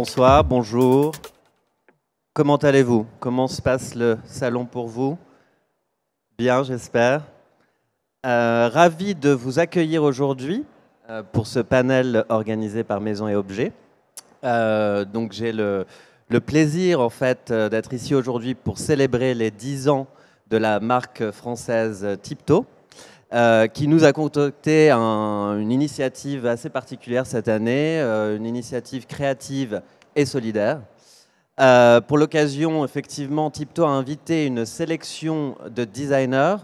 Bonsoir, bonjour. Comment allez-vous? Comment se passe le salon pour vous? Bien, j'espère. Ravi de vous accueillir aujourd'hui pour ce panel organisé par Maisons et Objets. Donc j'ai le plaisir en fait d'être ici aujourd'hui pour célébrer les 10 ans de la marque française Tipto, qui nous a concocté une initiative assez particulière cette année, une initiative créative et solidaire. Pour l'occasion, effectivement, Tipto a invité une sélection de designers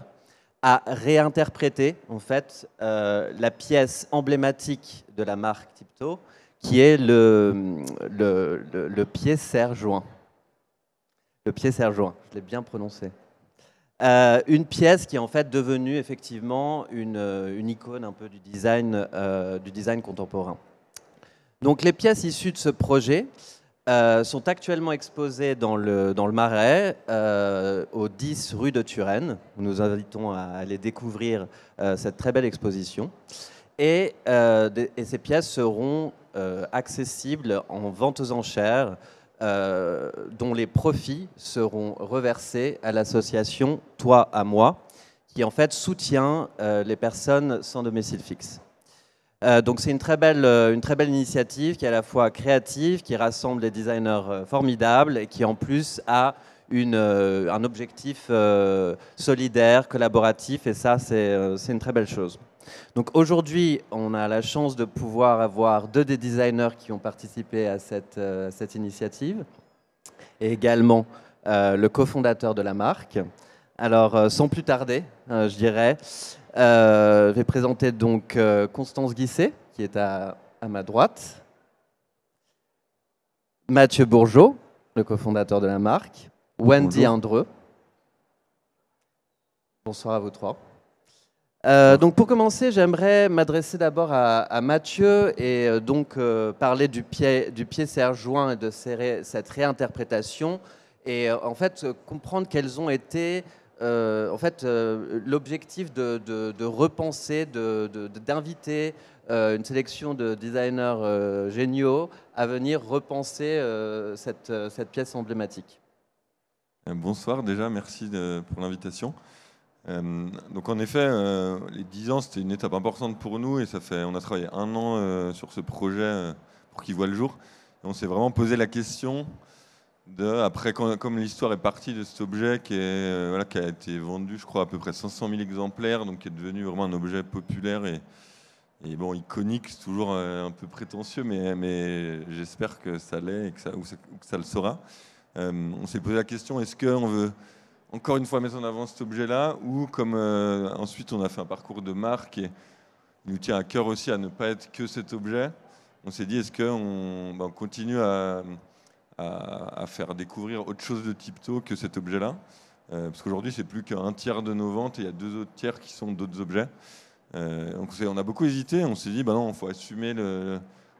à réinterpréter en fait la pièce emblématique de la marque Tipto, qui est le pied serre-joint. Le pied serre-joint, je l'ai bien prononcé. Une pièce qui est en fait devenue effectivement une icône un peu du design contemporain. Donc les pièces issues de ce projet sont actuellement exposées dans le Marais, au 10 rue de Turenne. Nous vous invitons à aller découvrir cette très belle exposition. Et ces pièces seront accessibles en vente aux enchères, dont les profits seront reversés à l'association Toi à moi, qui en fait soutient les personnes sans domicile fixe. Donc c'est une très belle initiative qui est à la fois créative, qui rassemble des designers formidables et qui en plus a un objectif solidaire, collaboratif, et ça c'est une très belle chose. Donc aujourd'hui, on a la chance de pouvoir avoir deux des designers qui ont participé à cette initiative, et également le cofondateur de la marque. Alors, sans plus tarder, je dirais, je vais présenter donc Constance Guisset, qui est à ma droite, Mathieu Bourgeot, le cofondateur de la marque, Wendy Andreu. Bonsoir à vous trois. Donc pour commencer, j'aimerais m'adresser d'abord à Mathieu et donc parler du pied serre-joint et de cette réinterprétation et en fait comprendre quels ont été l'objectif de repenser, d'inviter une sélection de designers géniaux à venir repenser cette pièce emblématique. Bonsoir déjà, merci pour l'invitation. Donc en effet, les 10 ans, c'était une étape importante pour nous et on a travaillé 1 an sur ce projet pour qu'il voit le jour. Et on s'est vraiment posé la question après, comme l'histoire est partie de cet objet qui a été vendu, je crois, à peu près 500 000 exemplaires, donc qui est devenu vraiment un objet populaire et bon, iconique, c'est toujours un peu prétentieux, mais j'espère que ça l'est et que ça le sera. On s'est posé la question, est-ce qu'on veut encore une fois mettre en avant cet objet-là, ou comme ensuite on a fait un parcours de marque et il nous tient à cœur aussi à ne pas être que cet objet, on s'est dit est-ce qu'on continue à faire découvrir autre chose de Tipto que cet objet-là, parce qu'aujourd'hui c'est plus qu'1 tiers de nos ventes et il y a 2 autres tiers qui sont d'autres objets. Donc on a beaucoup hésité, on s'est dit non, il faut assumer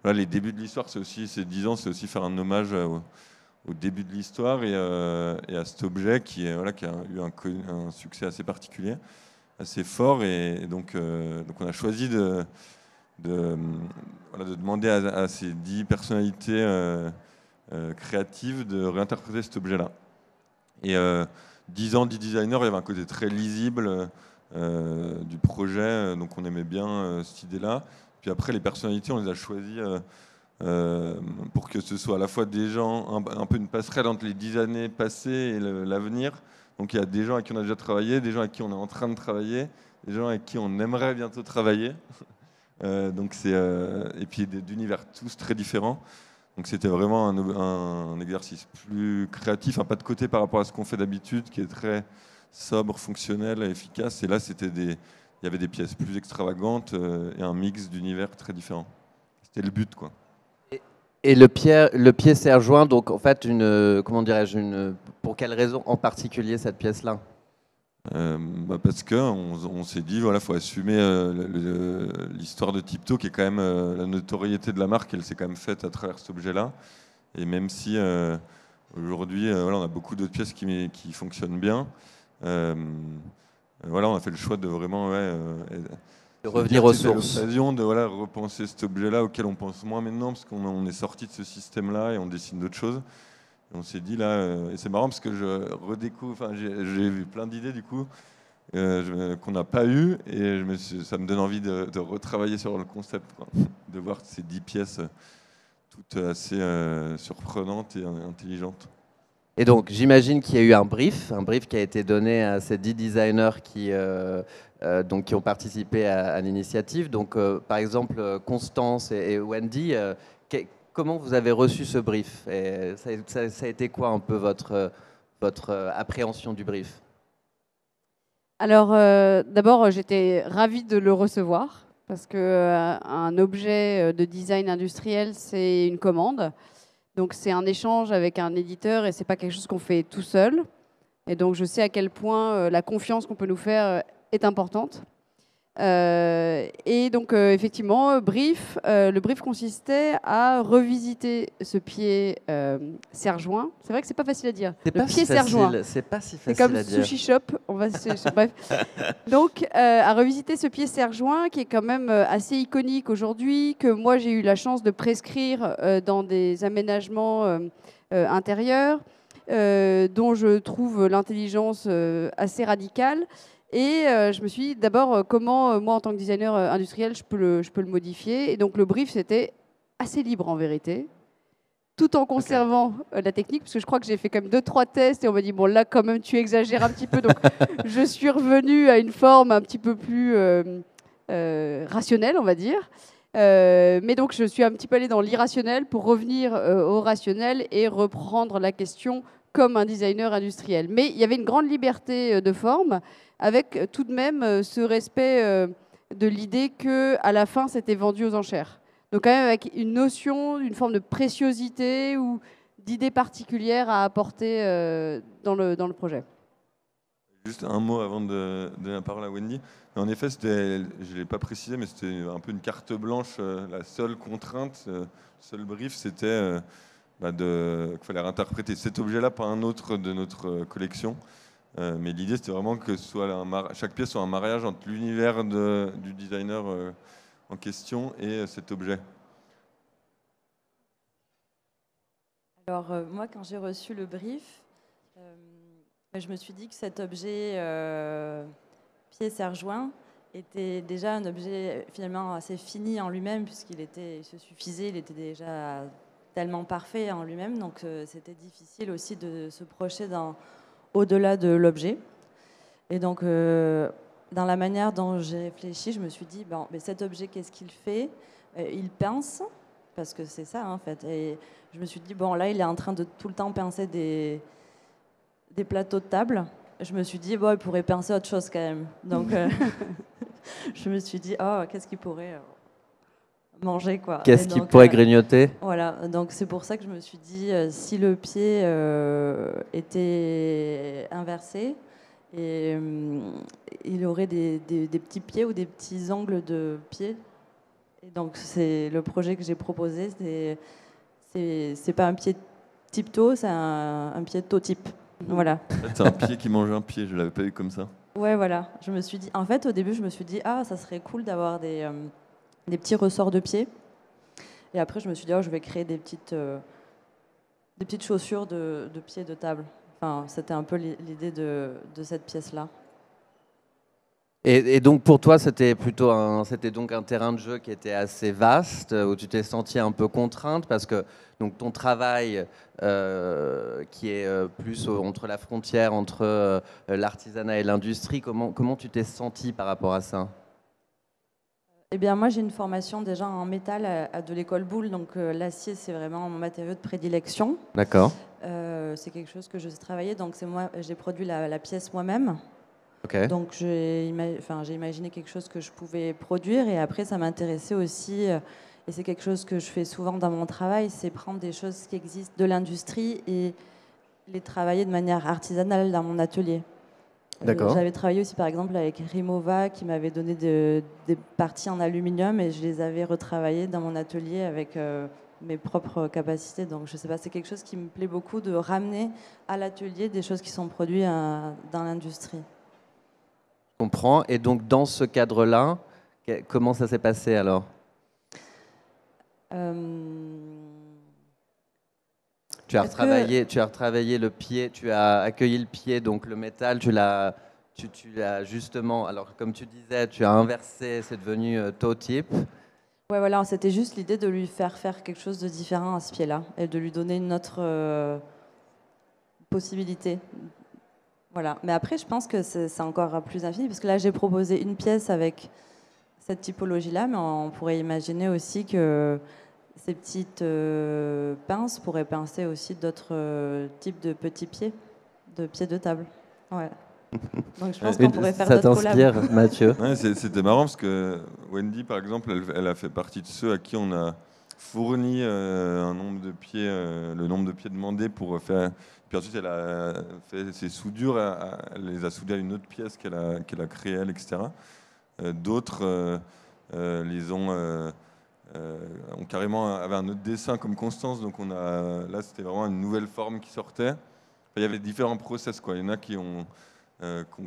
les débuts de l'histoire, c'est aussi ces 10 ans, c'est aussi faire un hommage au début de l'histoire et à cet objet qui a eu un succès assez particulier, assez fort. Et donc on a choisi de demander à ces 10 personnalités créatives de réinterpréter cet objet-là. Et 10 ans, 10 designers, il y avait un côté très lisible du projet, donc on aimait bien cette idée-là. Puis après, les personnalités, on les a choisies pour que ce soit à la fois des gens, un peu une passerelle entre les 10 années passées et l'avenir. Donc il y a des gens avec qui on a déjà travaillé, des gens avec qui on est en train de travailler, des gens avec qui on aimerait bientôt travailler. Et puis d'univers tous très différents. Donc c'était vraiment un exercice plus créatif, pas de côté par rapport à ce qu'on fait d'habitude, qui est très sobre, fonctionnel, efficace. Et là, il y avait des pièces plus extravagantes et un mix d'univers très différents. C'était le but, quoi. Et le pied serre-joint, donc en fait, pour quelle raison en particulier cette pièce-là? Parce qu'on s'est dit, voilà, faut assumer l'histoire de Tipto, qui est quand même la notoriété de la marque, elle s'est quand même faite à travers cet objet-là. Et même si aujourd'hui, on a beaucoup d'autres pièces qui fonctionnent bien, on a fait le choix de vraiment De revenir aux C'était sources. l'occasion de repenser cet objet-là auquel on pense moins maintenant, parce qu'on est sorti de ce système-là et on dessine d'autres choses. Et on s'est dit là, et c'est marrant parce que je redécouvre, j'ai vu plein d'idées du coup qu'on n'a pas eues, et ça me donne envie de retravailler sur le concept, quoi. De voir ces 10 pièces toutes assez surprenantes et intelligentes. Et donc, j'imagine qu'il y a eu un brief qui a été donné à ces 10 designers qui ont participé à l'initiative. Donc, par exemple, Constance et Wendy, comment vous avez reçu ce brief? Et ça a été quoi un peu votre appréhension du brief? Alors, d'abord, j'étais ravie de le recevoir parce qu'un objet de design industriel, c'est une commande. Donc, c'est un échange avec un éditeur et ce n'est pas quelque chose qu'on fait tout seul. Et donc, je sais à quel point la confiance qu'on peut nous faire est importante. Et donc, effectivement, le brief consistait à revisiter ce pied serre-joint. C'est vrai que c'est pas facile à dire. C'est pas si facile. C'est pas si facile à dire. C'est comme Sushi Shop. Bref. Donc, à revisiter ce pied serre-joint qui est quand même assez iconique aujourd'hui, que moi j'ai eu la chance de prescrire dans des aménagements intérieurs, dont je trouve l'intelligence assez radicale. Et je me suis dit d'abord comment moi en tant que designer industriel je peux le modifier. Et donc le brief c'était assez libre en vérité, tout en conservant la technique, parce que je crois que j'ai fait quand même 2-3 tests et on m'a dit bon là quand même tu exagères un petit peu, donc je suis revenue à une forme un petit peu plus rationnelle on va dire. Mais donc je suis un petit peu allée dans l'irrationnel pour revenir au rationnel et reprendre la question comme un designer industriel. Mais il y avait une grande liberté de forme, avec tout de même ce respect de l'idée qu'à la fin, c'était vendu aux enchères. Donc quand même avec une notion, une forme de préciosité ou d'idée particulière à apporter dans le projet. Juste un mot avant de donner la parole à Wendy. En effet, je ne l'ai pas précisé, mais c'était un peu une carte blanche. La seule contrainte, le seul brief, c'était qu'il fallait interpréter cet objet-là par un autre de notre collection. Mais l'idée, c'était vraiment que chaque pièce soit un mariage entre l'univers du designer en question et cet objet. Alors, moi, quand j'ai reçu le brief, je me suis dit que cet objet pied serre-joint était déjà un objet finalement assez fini en lui-même, puisqu'il se suffisait, il était déjà tellement parfait en lui-même. Donc, c'était difficile aussi de se projeter au-delà de l'objet. Et donc, dans la manière dont j'ai réfléchi, je me suis dit, bon, mais cet objet, qu'est-ce qu'il fait? Il pince, parce que c'est ça, en fait. Et je me suis dit, bon, là, il est en train de tout le temps pincer des plateaux de table. Je me suis dit, bon, il pourrait pincer autre chose quand même. Donc, je me suis dit, oh, qu'est-ce qu'il pourrait manger, quoi. Qu'est-ce qu'il pourrait grignoter? Voilà, donc c'est pour ça que je me suis dit, si le pied était inversé, et il aurait des petits pieds ou des petits angles de pied. Et donc c'est le projet que j'ai proposé, c'est pas un pied type toe, c'est un pied toe type. Voilà. En fait, c'est un pied qui mange un pied, je l'avais pas vu comme ça. Ouais, voilà. Je me suis dit, en fait, au début, je me suis dit, ah, ça serait cool d'avoir des petits ressorts de pied. Et après, je me suis dit, oh, je vais créer des petites chaussures de pied de table. Enfin, c'était un peu l'idée de cette pièce-là. Et donc pour toi, c'était donc un terrain de jeu qui était assez vaste, où tu t'es sentie un peu contrainte, parce que donc ton travail qui est plus entre la frontière entre l'artisanat et l'industrie, comment tu t'es sentie par rapport à ça? Eh bien, moi, j'ai une formation déjà en métal de l'école Boulle, donc l'acier, c'est vraiment mon matériau de prédilection. D'accord. C'est quelque chose que je sais travailler, donc j'ai produit la pièce moi-même. Okay. Donc j'ai imaginé quelque chose que je pouvais produire, et après ça m'intéressait aussi, et c'est quelque chose que je fais souvent dans mon travail, c'est prendre des choses qui existent de l'industrie et les travailler de manière artisanale dans mon atelier. D'accord. J'avais travaillé aussi par exemple avec Rimowa qui m'avait donné des parties en aluminium, et je les avais retravaillées dans mon atelier avec mes propres capacités. Donc je sais pas, c'est quelque chose qui me plaît beaucoup, de ramener à l'atelier des choses qui sont produites dans l'industrie. Je comprends. Et donc dans ce cadre-là, Comment ça s'est passé alors? Tu as retravaillé le pied, tu as accueilli le pied, donc le métal, tu l'as justement, alors comme tu disais, tu as inversé, c'est devenu toe tip. Ouais, voilà, c'était juste l'idée de lui faire quelque chose de différent à ce pied-là et de lui donner une autre possibilité. Voilà. Mais après, je pense que c'est encore plus infini, parce que là, j'ai proposé une pièce avec cette typologie-là, mais on pourrait imaginer aussi que ces petites pinces pourraient pincer aussi d'autres types de petits pieds, de pieds de table. Ouais. Donc je pense qu'on pourrait faire d'autres collabs. Ça t'inspire, Mathieu? Ouais, c'était marrant parce que Wendy, par exemple, elle a fait partie de ceux à qui on a fourni un nombre de pieds, le nombre de pieds demandé pour faire. Puis ensuite, elle a fait ses soudures, elle les a soudés à une autre pièce qu'elle a créée, elle, etc. D'autres les ont carrément avait un autre dessin comme Constance, donc là c'était vraiment une nouvelle forme qui sortait. Enfin, il y avait différents process, quoi. Il y en a qui ont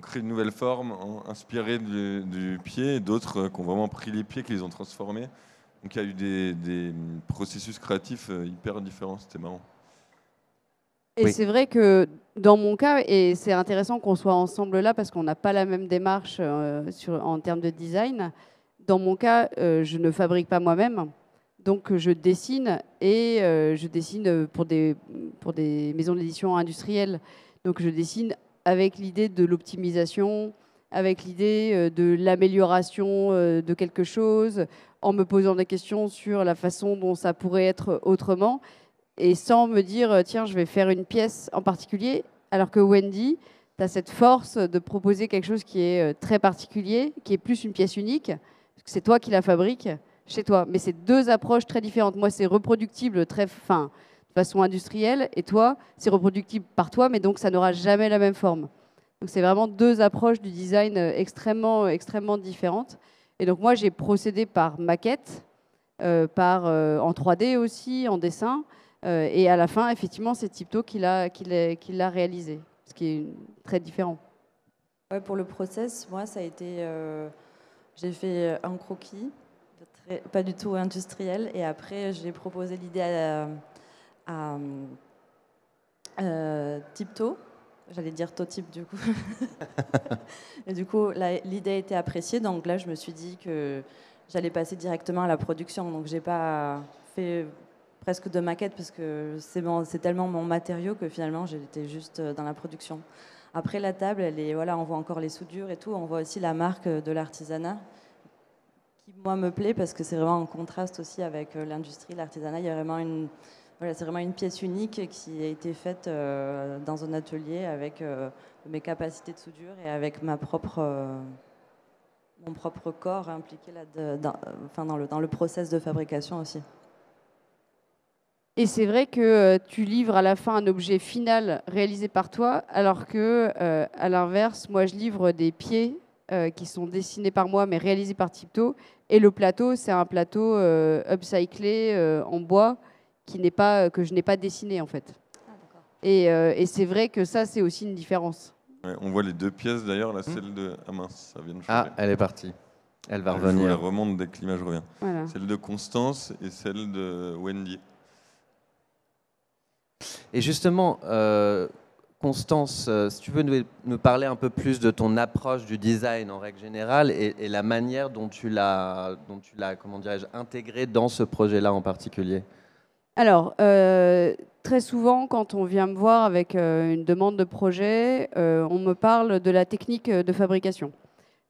créé une nouvelle forme inspirée du pied, et d'autres qui ont vraiment pris les pieds, qui les ont transformés. Donc il y a eu des processus créatifs hyper différents, c'était marrant. Et oui. C'est vrai que dans mon cas, et c'est intéressant qu'on soit ensemble là parce qu'on n'a pas la même démarche en termes de design. Dans mon cas, je ne fabrique pas moi-même, donc je dessine et je dessine pour des maisons d'édition industrielles. Donc je dessine avec l'idée de l'optimisation, avec l'idée de l'amélioration de quelque chose, en me posant des questions sur la façon dont ça pourrait être autrement, et sans me dire, tiens, je vais faire une pièce en particulier, alors que Wendy, tu as cette force de proposer quelque chose qui est très particulier, qui est plus une pièce unique, parce que c'est toi qui la fabriques chez toi. Mais c'est deux approches très différentes. Moi, c'est reproductible de façon industrielle, et toi, c'est reproductible par toi, mais donc ça n'aura jamais la même forme. Donc c'est vraiment deux approches du design extrêmement différentes. Et donc moi, j'ai procédé par maquette, en 3D aussi, en dessin, et à la fin, effectivement, c'est Tipto qui l'a réalisé, ce qui est très différent. Ouais, pour le process, moi, ça a été... j'ai fait un croquis, pas du tout industriel, et après, j'ai proposé l'idée à Tipto. J'allais dire Totip du coup. Et du coup, l'idée a été appréciée. Donc là, je me suis dit que j'allais passer directement à la production. Donc j'ai pas fait presque de maquette parce que c'est tellement mon matériau que finalement, j'étais juste dans la production. Après, la table, on voit encore les soudures et tout. On voit aussi la marque de l'artisanat qui, moi, me plaît parce que c'est vraiment en contraste aussi avec l'industrie, l'artisanat. Il y a vraiment c'est vraiment une pièce unique qui a été faite dans un atelier avec mes capacités de soudure et avec mon propre corps impliqué dans le process de fabrication aussi. Et c'est vrai que tu livres à la fin un objet final réalisé par toi, alors que, à l'inverse, moi, je livre des pieds qui sont dessinés par moi, mais réalisés par Tipto. Et le plateau, c'est un plateau upcyclé en bois que je n'ai pas dessiné en fait. Ah, et c'est vrai que ça, c'est aussi une différence. Ouais, on voit les deux pièces d'ailleurs, là, celle de... Ah mince, ça vient de changer. Ah, elle est partie. Elle va revenir. Elle remonte dès que l'image revient. Voilà. Celle de Constance et celle de Wendy. Et justement, Constance, si tu veux nous parler un peu plus de ton approche du design en règle générale et la manière dont tu l'as comment dirais-je, intégré dans ce projet-là en particulier. Alors, très souvent, quand on vient me voir avec une demande de projet, on me parle de la technique de fabrication.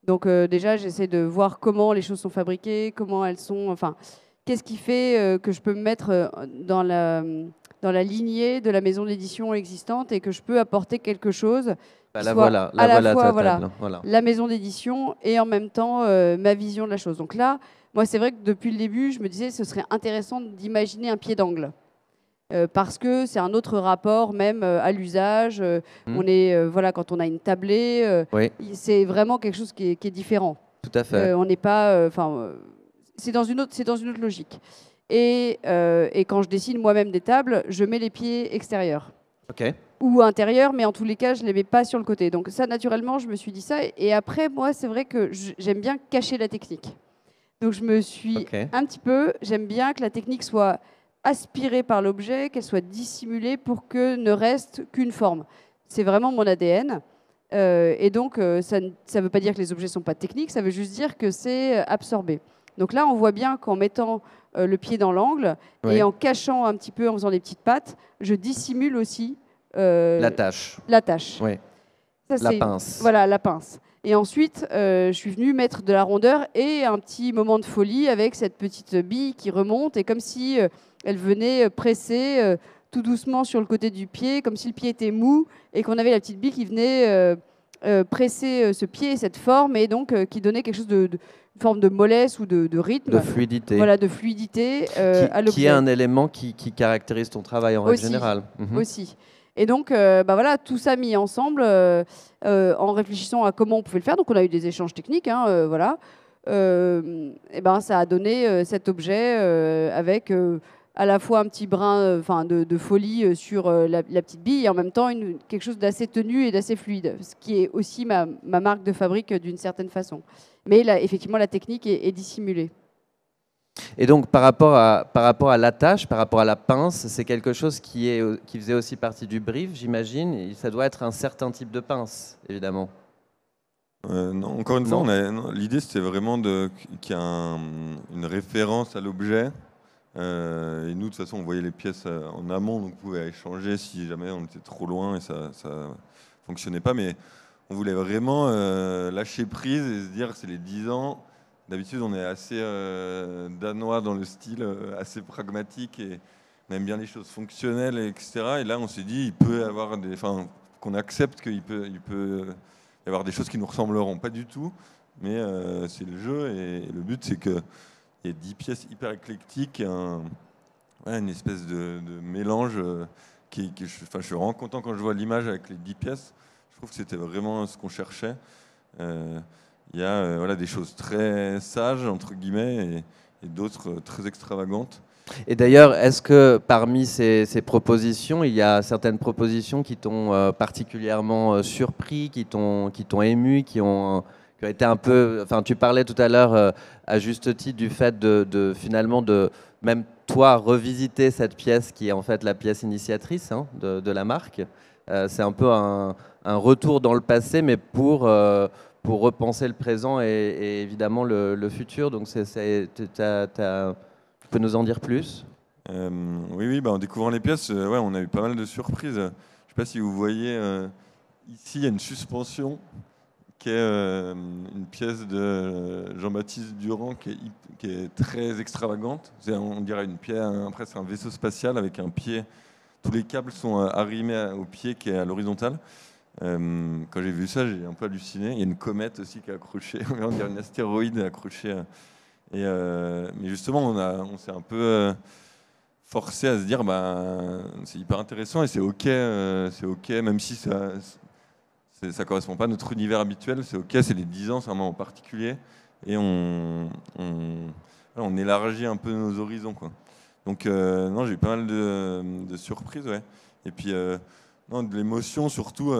Donc déjà, j'essaie de voir comment les choses sont fabriquées, comment elles sont... Enfin, qu'est-ce qui fait que je peux me mettre dans la lignée de la maison d'édition existante et que je peux apporter quelque chose la voilà table. Voilà. La maison d'édition et en même temps ma vision de la chose. Donc là, moi, c'est vrai que depuis le début, je me disais que ce serait intéressant d'imaginer un pied d'angle. Parce que c'est un autre rapport même à l'usage. On est, quand on a une tablée, oui. C'est vraiment quelque chose qui est différent. Tout à fait. On n'est pas... c'est dans une autre logique. Et quand je dessine moi-même des tables, je mets les pieds extérieurs. Okay. Ou intérieurs, mais en tous les cas, je ne les mets pas sur le côté. Donc ça, naturellement, je me suis dit ça. Et après, moi, c'est vrai que j'aime bien cacher la technique. Donc je me suis un petit peu, j'aime bien que la technique soit aspirée par l'objet, qu'elle soit dissimulée pour que ne reste qu'une forme. C'est vraiment mon ADN. Et donc, ça ne veut pas dire que les objets ne sont pas techniques, ça veut juste dire que c'est absorbé. Donc là, on voit bien qu'en mettant le pied dans l'angle et en cachant un petit peu, en faisant des petites pattes, je dissimule aussi la tâche. La tâche. Oui. Ça, la pince. Voilà, la pince. Et ensuite, je suis venue mettre de la rondeur et un petit moment de folie avec cette petite bille qui remonte, et comme si elle venait presser tout doucement sur le côté du pied, comme si le pied était mou, et qu'on avait la petite bille qui venait presser ce pied et cette forme, et donc qui donnait quelque chose une forme de mollesse ou de rythme. De fluidité. Voilà, de fluidité à l'objet. Qui est un élément qui caractérise ton travail en règle générale. Aussi. Et donc, voilà, tout ça mis ensemble en réfléchissant à comment on pouvait le faire. Donc, on a eu des échanges techniques, voilà. Et ça a donné cet objet avec à la fois un petit brin de folie sur la petite bille et en même temps quelque chose d'assez tenu et d'assez fluide, ce qui est aussi ma marque de fabrique d'une certaine façon. Mais là, effectivement, la technique est dissimulée. Et donc, par rapport à l'attache, par rapport à la pince, c'est quelque chose qui faisait aussi partie du brief, j'imagine. Et ça doit être un certain type de pince, évidemment. Non, encore une fois, l'idée, c'était vraiment qu'il y ait une référence à l'objet. Et nous, de toute façon, on voyait les pièces en amont, donc on pouvait échanger si jamais on était trop loin et ça ne fonctionnait pas. Mais on voulait vraiment lâcher prise et se dire que c'est les 10 ans. D'habitude, on est assez danois dans le style, assez pragmatique, et on aime bien les choses fonctionnelles, etc. Et là, on s'est dit, il peut y avoir qu'on accepte qu'il peut y avoir des choses qui nous ressembleront pas du tout, mais c'est le jeu, et le but, c'est qu'il y ait 10 pièces hyper éclectiques, une espèce de mélange je suis vraiment content quand je vois l'image avec les 10 pièces. Je trouve que c'était vraiment ce qu'on cherchait. Il y a des choses très sages, entre guillemets, et d'autres très extravagantes. Et d'ailleurs, est-ce que parmi ces propositions, il y a certaines propositions qui t'ont particulièrement surpris, qui t'ont ému, qui ont été un peu... Enfin, tu parlais tout à l'heure, à juste titre, du fait finalement de même toi revisiter cette pièce qui est en fait la pièce initiatrice de la marque. C'est un peu un retour dans le passé, mais pour repenser le présent et évidemment le futur. Donc, tu peux nous en dire plus ? Oui, en découvrant les pièces, on a eu pas mal de surprises. Je ne sais pas si vous voyez, ici, il y a une suspension qui est une pièce de Jean-Baptiste Durand qui est très extravagante. On dirait une pièce, presque un vaisseau spatial avec un pied. Tous les câbles sont arrimés au pied qui est à l'horizontale. Quand j'ai vu ça, j'ai un peu halluciné. Il y a une comète aussi qui est accrochée, on dirait une astéroïde accrochée. Mais justement, on s'est un peu forcé à se dire, c'est hyper intéressant et c'est ok, même si ça correspond pas à notre univers habituel, c'est ok, c'est les 10 ans, c'est un moment particulier, et on élargit un peu nos horizons, quoi. Donc non, j'ai eu pas mal de surprises, ouais. Et puis de l'émotion surtout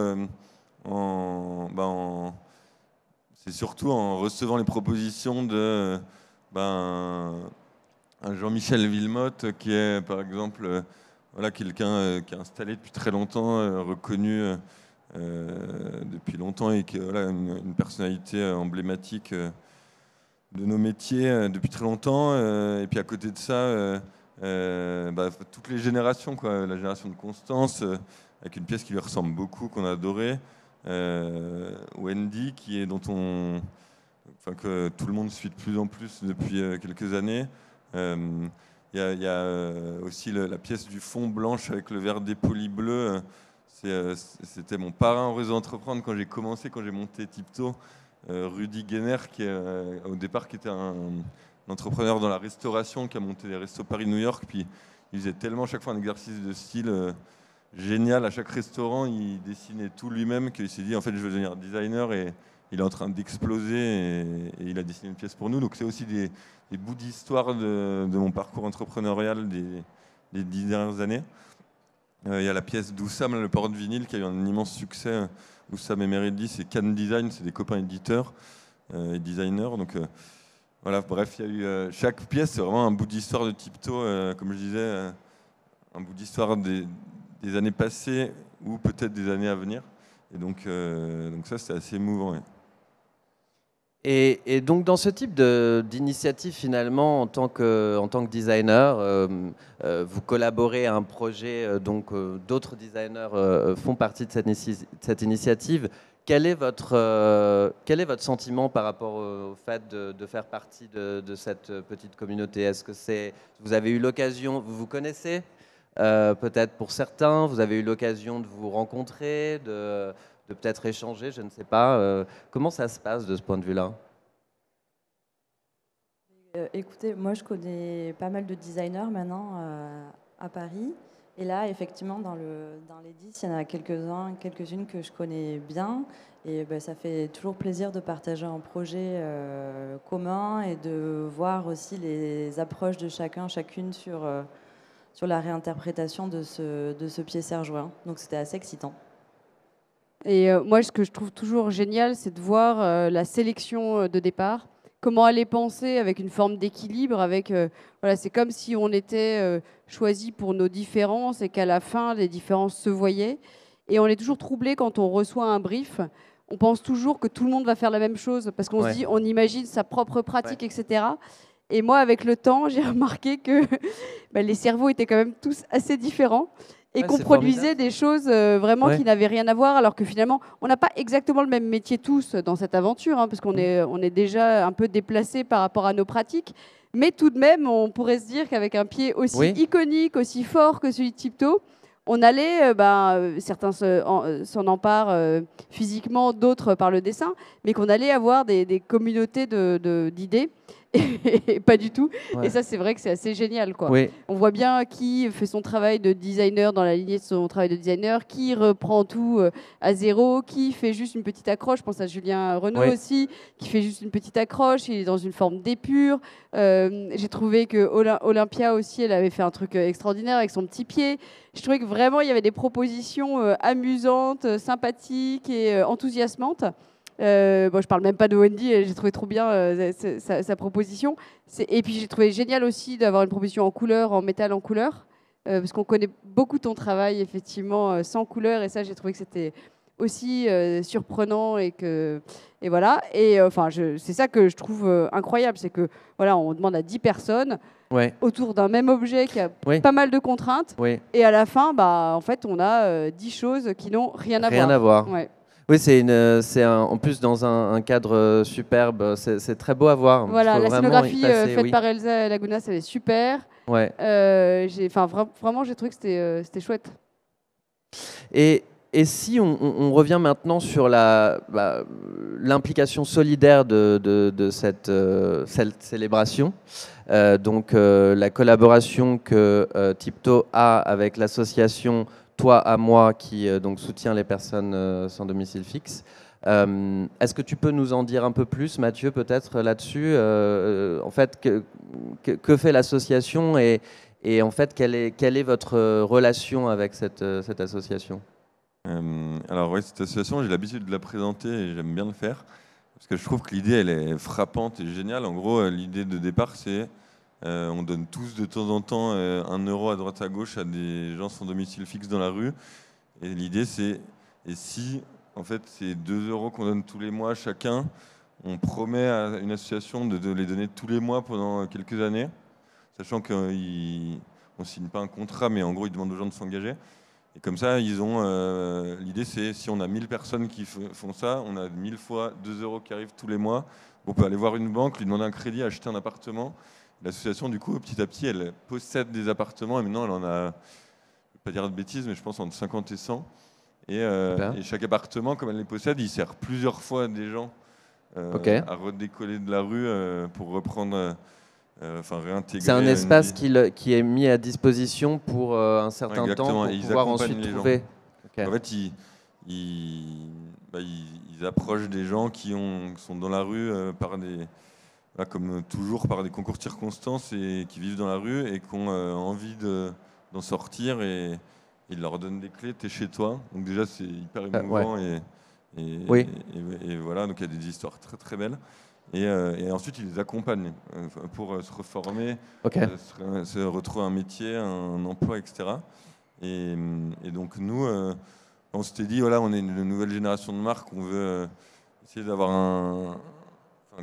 c'est surtout en recevant les propositions de un Jean-Michel Villemotte qui est par exemple quelqu'un qui est installé depuis très longtemps, reconnu depuis longtemps, et qui est une personnalité emblématique de nos métiers depuis très longtemps. Et puis à côté de ça, toutes les générations, quoi. La génération de Constance, avec une pièce qui lui ressemble beaucoup, qu'on a adorée. Wendy, que tout le monde suit de plus en plus depuis quelques années. Il y a aussi la pièce du fond blanche avec le verre dépoli bleu. C'était mon parrain en réseau entreprendre quand j'ai commencé, quand j'ai monté Tipto. Rudy Guéner, qui au départ qui était un entrepreneur dans la restauration, qui a monté les Restos Paris-New York. Puis il faisait tellement chaque fois un exercice de style génial à chaque restaurant, il dessinait tout lui-même, qu'il s'est dit en fait je veux devenir designer, et il est en train d'exploser, et il a dessiné une pièce pour nous. Donc c'est aussi des bouts d'histoire de mon parcours entrepreneurial des 10 dernières années. Il y a la pièce d'Oussam, le porte-vinyle, qui a eu un immense succès. Oussam et Meredith, c'est Cannes Design, c'est des copains éditeurs et designers. Donc Voilà, bref, il y a eu chaque pièce, c'est vraiment un bout d'histoire de Tipto, comme je disais, un bout d'histoire des années passées ou peut-être des années à venir. Et donc ça, c'était assez émouvant. Ouais. Et donc dans ce type d'initiative, finalement, en tant que designer, vous collaborez à un projet, d'autres designers font partie de cette initiative. Quel est votre sentiment par rapport au fait de faire partie de cette petite communauté? Est-ce que vous avez eu l'occasion, vous vous connaissez peut-être pour certains, vous avez eu l'occasion de vous rencontrer, de peut-être échanger, je ne sais pas. Comment ça se passe de ce point de vue-là? Écoutez, moi je connais pas mal de designers maintenant à Paris. Et là, effectivement, dans les 10, il y en a quelques-unes que je connais bien. Et ben, ça fait toujours plaisir de partager un projet commun et de voir aussi les approches de chacune sur la réinterprétation de ce pied serre-joint. Donc c'était assez excitant. Et moi, ce que je trouve toujours génial, c'est de voir la sélection de départ. Comment elle est pensée avec une forme d'équilibre, voilà, c'est comme si on était choisi pour nos différences et qu'à la fin, les différences se voyaient. Et on est toujours troublé quand on reçoit un brief. On pense toujours que tout le monde va faire la même chose parce qu'on se dit, on imagine sa propre pratique, etc. Et moi, avec le temps, j'ai remarqué que les cerveaux étaient quand même tous assez différents. Et qu'on produisait des choses vraiment qui n'avaient rien à voir, alors que finalement, on n'a pas exactement le même métier tous dans cette aventure, parce qu'on est déjà un peu déplacés par rapport à nos pratiques. Mais tout de même, on pourrait se dire qu'avec un pied aussi iconique, aussi fort que celui de Tipto, on allait, certains s'en emparent physiquement, d'autres par le dessin, mais qu'on allait avoir des communautés d'idées. Et pas du tout. Ouais. Et ça, c'est vrai que c'est assez génial, quoi. Oui. On voit bien qui fait son travail de designer dans la lignée de son travail de designer, qui reprend tout à zéro, qui fait juste une petite accroche. Je pense à Julien Renaud aussi, qui fait juste une petite accroche. Il est dans une forme d'épure. J'ai trouvé que Olympia aussi, elle avait fait un truc extraordinaire avec son petit pied. Je trouvais que vraiment, il y avait des propositions amusantes, sympathiques et enthousiasmantes. Je parle même pas de Wendy, j'ai trouvé trop bien sa proposition. Et puis j'ai trouvé génial aussi d'avoir une proposition en couleur, en métal en couleur, parce qu'on connaît beaucoup ton travail effectivement sans couleur, et ça j'ai trouvé que c'était aussi surprenant et voilà. Et c'est ça que je trouve incroyable, c'est que voilà, on demande à 10 personnes autour d'un même objet qui a pas mal de contraintes, et à la fin, en fait, on a 10 choses qui n'ont rien à voir. Ouais. Oui, en plus dans un cadre superbe, c'est très beau à voir. Voilà, la scénographie faite par Elsa Lagunas, elle est super. Ouais. Vraiment, j'ai trouvé que c'était chouette. Et si on revient maintenant sur l'implication solidaire de cette célébration, la collaboration que Tipto a avec l'association Toi à moi, qui soutient les personnes sans domicile fixe. Est-ce que tu peux nous en dire un peu plus, Mathieu, peut-être là-dessus? En fait, que fait l'association et en fait, quelle est votre relation avec cette association? Alors oui, cette association, j'ai l'habitude de la présenter et j'aime bien le faire parce que je trouve que l'idée, elle est frappante et géniale. En gros, l'idée de départ, c'est on donne tous de temps en temps 1 euro à droite à gauche à des gens sans domicile fixe dans la rue. Et l'idée, c'est, et si en fait ces 2 euros qu'on donne tous les mois chacun, on promet à une association de les donner tous les mois pendant quelques années, sachant qu'on ne signe pas un contrat, mais en gros, ils demandent aux gens de s'engager. Et comme ça, l'idée, c'est si on a 1000 personnes qui font ça, on a 1000 fois 2 euros qui arrivent tous les mois. On peut aller voir une banque, lui demander un crédit, acheter un appartement. L'association, du coup, petit à petit, elle possède des appartements et maintenant, elle en a, je ne vais pas dire de bêtises, mais je pense entre 50 et 100. Et chaque appartement, comme elle les possède, il sert plusieurs fois des gens à redécoller de la rue pour reprendre, réintégrer. C'est un espace qui est mis à disposition pour un certain temps pour pouvoir ensuite trouver. En fait, ils approchent des gens qui sont dans la rue comme toujours, par des concours de circonstances et qui vivent dans la rue et qui ont envie d'en sortir et ils leur donnent des clés, t'es chez toi. Donc déjà, c'est hyper émouvant et voilà, donc il y a des histoires très très belles. Et ensuite, ils les accompagnent pour se reformer, se retrouver un métier, un emploi, etc. Et donc, nous, on s'était dit, voilà, on est une nouvelle génération de marques, on veut essayer d'avoir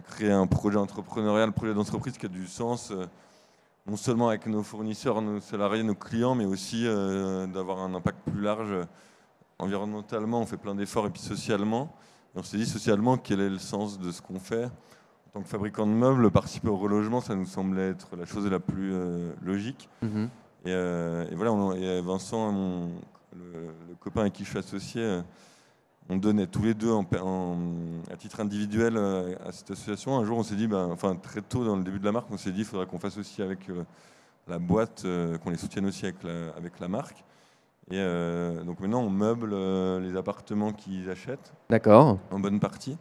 créer un projet entrepreneurial, un projet d'entreprise qui a du sens, non seulement avec nos fournisseurs, nos salariés, nos clients, mais aussi d'avoir un impact plus large environnementalement. On fait plein d'efforts, et puis socialement. Et on s'est dit, socialement, quel est le sens de ce qu'on fait ? En tant que fabricant de meubles, participer au relogement, ça nous semblait être la chose la plus logique. Et voilà, et Vincent, le copain avec qui je suis associé, on donnait tous les deux à titre individuel à cette association. Un jour, on s'est dit, très tôt dans le début de la marque, on s'est dit, il faudrait qu'on fasse aussi avec la boîte, qu'on les soutienne aussi avec la marque. Et donc maintenant, on meuble les appartements qu'ils achètent. D'accord. En bonne partie.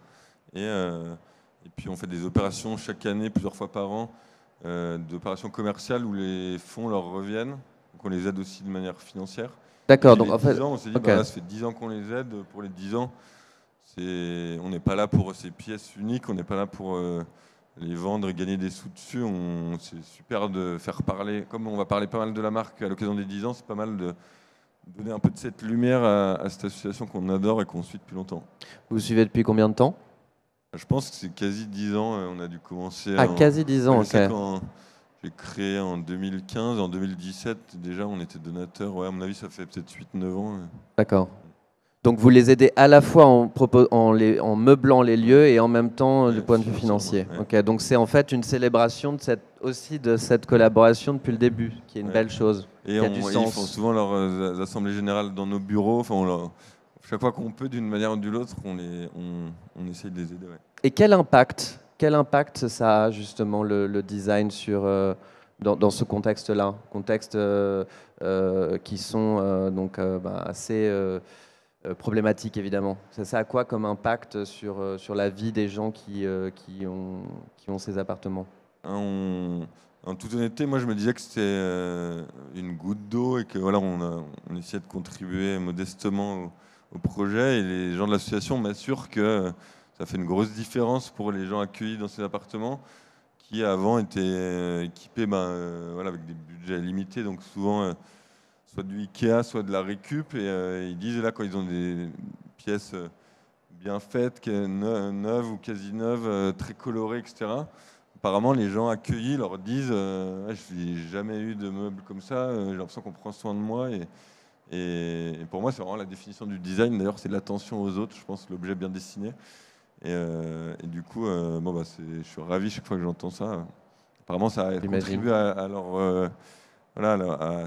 Et puis, on fait des opérations chaque année, plusieurs fois par an, d'opérations commerciales où les fonds leur reviennent. Donc, on les aide aussi de manière financière. D'accord. Donc, en fait, on s'est dit, ça fait 10 ans qu'on les aide. Pour les 10 ans, on n'est pas là pour ces pièces uniques, on n'est pas là pour les vendre et gagner des sous dessus. C'est super de faire parler, comme on va parler pas mal de la marque à l'occasion des 10 ans, c'est pas mal de donner un peu de cette lumière à cette association qu'on adore et qu'on suit depuis longtemps. Vous suivez depuis combien de temps ? Je pense que c'est quasi 10 ans, on a dû commencer... quasi 10 ans, ok. Quand j'ai créé en 2015, en 2017, déjà on était donateur. Ouais, à mon avis, ça fait peut-être 8-9 ans. D'accord. Donc vous les aidez à la fois en meublant les lieux et en même temps du point de vue financier. Ouais. Ok. Donc c'est en fait une célébration de cette collaboration depuis le début, qui est une belle chose. Et ils font souvent leurs assemblées générales dans nos bureaux. Chaque fois qu'on peut, d'une manière ou d'une autre, on essaie de les aider. Ouais. Et quel impact ça a justement le design dans ce contexte-là, qui sont assez problématiques évidemment. Ça a quoi comme impact sur la vie des gens qui ont ces appartements ? En toute honnêteté, moi je me disais que c'était une goutte d'eau et que voilà, on essayait de contribuer modestement au projet, et les gens de l'association m'assurent que ça fait une grosse différence pour les gens accueillis dans ces appartements qui avant étaient équipés avec des budgets limités, donc souvent soit du Ikea, soit de la récup, et ils disent là quand ils ont des pièces bien faites, neuves ou quasi neuves, très colorées, etc. Apparemment, les gens accueillis leur disent je n'ai jamais eu de meubles comme ça, j'ai l'impression qu'on prend soin de moi. Et pour moi, c'est vraiment la définition du design. D'ailleurs, c'est l'attention aux autres, je pense, l'objet bien dessiné. Et du coup, je suis ravi chaque fois que j'entends ça. Apparemment, ça a contribué à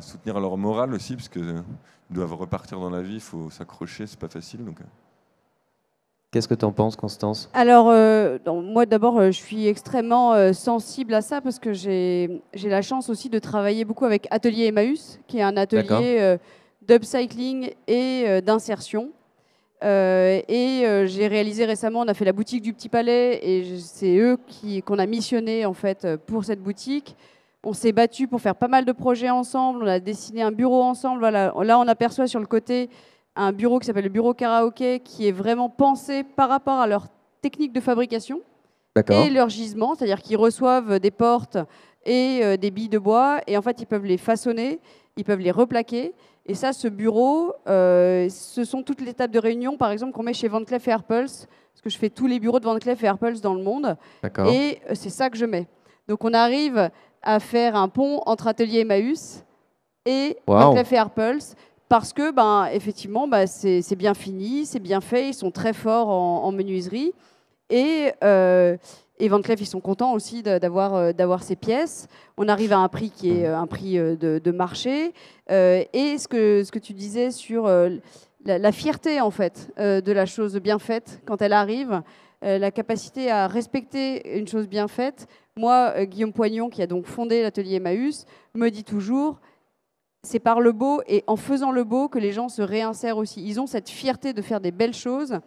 soutenir leur morale aussi, parce qu'ils doivent repartir dans la vie, il faut s'accrocher, c'est pas facile. Donc. Qu'est-ce que tu en penses, Constance ? Alors, moi d'abord, je suis extrêmement sensible à ça parce que j'ai la chance aussi de travailler beaucoup avec Atelier Emmaüs, qui est un atelier d'upcycling et d'insertion. J'ai réalisé récemment, on a fait la boutique du Petit Palais et c'est eux qu'on a missionné en fait pour cette boutique. On s'est battu pour faire pas mal de projets ensemble, on a dessiné un bureau ensemble. Voilà. Là, on aperçoit sur le côté un bureau qui s'appelle le bureau karaoké, qui est vraiment pensé par rapport à leur technique de fabrication et leur gisement, c'est-à-dire qu'ils reçoivent des portes et des billes de bois, et en fait, ils peuvent les façonner, ils peuvent les replaquer. Et ça, ce bureau, ce sont toutes les tables de réunion, par exemple, qu'on met chez Van Cleef & Arpels, parce que je fais tous les bureaux de Van Cleef & Arpels dans le monde, et c'est ça que je mets. Donc, on arrive à faire un pont entre Atelier Emmaüs et Van Cleef & Arpels, parce que, effectivement, c'est bien fini, c'est bien fait, ils sont très forts en menuiserie. Et Van Cleef, ils sont contents aussi d'avoir ces pièces. On arrive à un prix qui est un prix de marché. Et ce que tu disais sur la fierté, en fait, de la chose bien faite quand elle arrive, la capacité à respecter une chose bien faite. Moi, Guillaume Poignon, qui a donc fondé l'atelier Emmaüs, me dit toujours... C'est par le beau et en faisant le beau que les gens se réinsèrent aussi. Ils ont cette fierté de faire des belles choses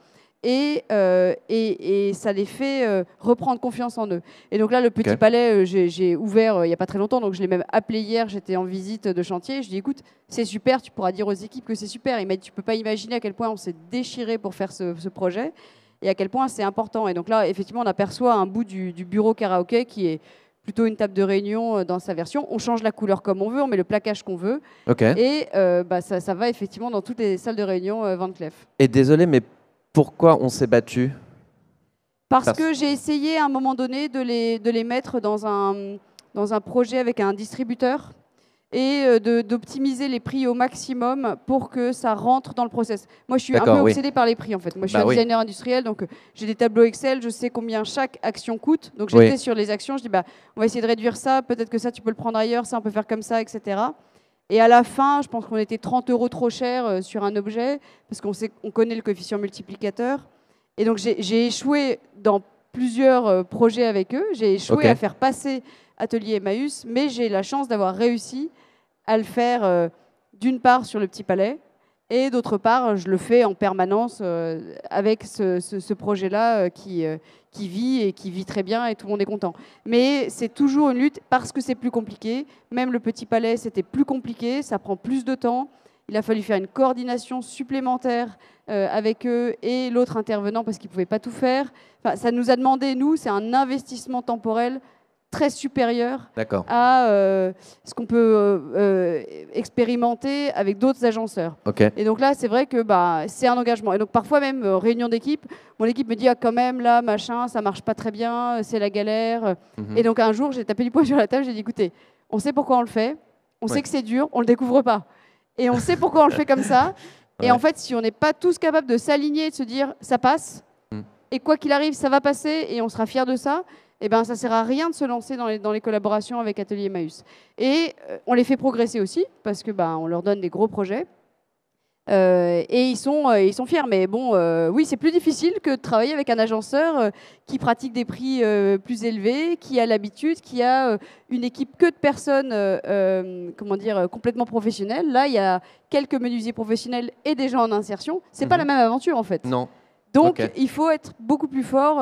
et ça les fait reprendre confiance en eux. Et donc là, le Petit Palais, j'ai ouvert il n'y a pas très longtemps, donc je l'ai même appelé hier, j'étais en visite de chantier. Je lui ai dit, écoute, c'est super, tu pourras dire aux équipes que c'est super. Il m'a dit, tu ne peux pas imaginer à quel point on s'est déchiré pour faire ce projet. et à quel point c'est important. Et donc là, effectivement, on aperçoit un bout du bureau karaoké qui est plutôt une table de réunion dans sa version. On change la couleur comme on veut, on met le plaquage qu'on veut. Et ça va effectivement dans toutes les salles de réunion Van Cleef. Et désolé, mais pourquoi on s'est battu? Parce que j'ai essayé à un moment donné de les mettre dans un projet avec un distributeur et d'optimiser les prix au maximum pour que ça rentre dans le process. Moi, je suis un peu obsédée par les prix, en fait. Moi, je suis un designer industriel, donc j'ai des tableaux Excel, je sais combien chaque action coûte. Donc, j'étais sur les actions, je dis, on va essayer de réduire ça, peut-être que ça, tu peux le prendre ailleurs, ça, on peut faire comme ça, etc. Et à la fin, je pense qu'on était 30 € trop cher sur un objet, parce qu'on connaît le coefficient multiplicateur. Et donc, j'ai échoué dans plusieurs projets avec eux. J'ai échoué à faire passer Atelier Emmaüs, mais j'ai la chance d'avoir réussi à le faire d'une part sur le Petit Palais, et d'autre part, je le fais en permanence avec ce projet-là qui vit et qui vit très bien et tout le monde est content. Mais c'est toujours une lutte parce que c'est plus compliqué. Même le Petit Palais, c'était plus compliqué, ça prend plus de temps. Il a fallu faire une coordination supplémentaire avec eux et l'autre intervenant parce qu'ils ne pouvaient pas tout faire. Enfin, ça nous a demandé, nous, c'est un investissement temporel très supérieur à ce qu'on peut expérimenter avec d'autres agenceurs. Et donc là, c'est vrai que c'est un engagement. Et donc parfois même, réunion d'équipe, mon équipe me dit quand même, là, machin, ça marche pas très bien, c'est la galère. Et donc un jour, j'ai tapé du poing sur la table, j'ai dit, écoutez, on sait pourquoi on le fait, on sait que c'est dur, on le découvre pas. Et on sait pourquoi on le fait comme ça. Et en fait, si on n'est pas tous capables de s'aligner, de se dire, ça passe, et quoi qu'il arrive, ça va passer, et on sera fiers de ça, eh ben, ça ne sert à rien de se lancer dans les collaborations avec Atelier Emmaüs. Et on les fait progresser aussi, parce que on leur donne des gros projets. Et ils sont fiers. Mais bon, oui, c'est plus difficile que de travailler avec un agenceur qui pratique des prix plus élevés, qui a l'habitude, qui a une équipe que de personnes complètement professionnelles. Là, il y a quelques menuisiers professionnels et des gens en insertion. C'est pas la même aventure, en fait. Non. Donc, il faut être beaucoup plus fort